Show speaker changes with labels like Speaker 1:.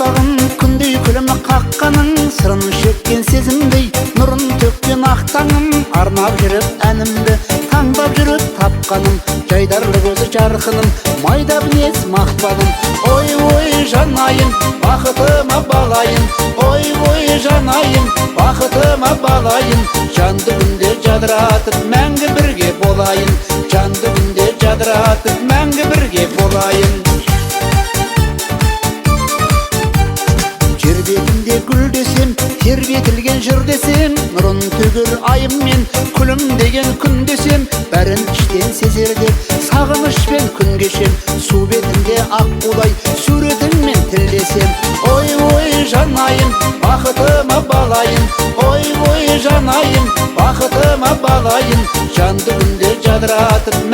Speaker 1: шапағын күндей күлімі қаққаның, сырын шеккен сезімдей нұрын төккен ақтаңым, арнап жүріп әнімді таңдап жүріп тапқаным, жайдарлы көзі жарқыным, майда мінез мақпалым. Ой ой жанайым, бақытыма балайын, ой ой жанайым, бақытыма балайын, жанды күнде жадыратып мәңгі бірге болайын, жанды күнде жадыратып мәңгі бірге болайын. Жер бетінде гүл десем, тербетілген жыр десем, нұрын төгер айым мен күлім деген күн десем, бәрін іштен сезер деп сағынышпен күн кешем, су бетінде аққудай суретіңмен тілдесем. Ой ой жанайым, бақытыма балайын, ой ой жанайым, бақытыма балайын, жанды күнде жадыратып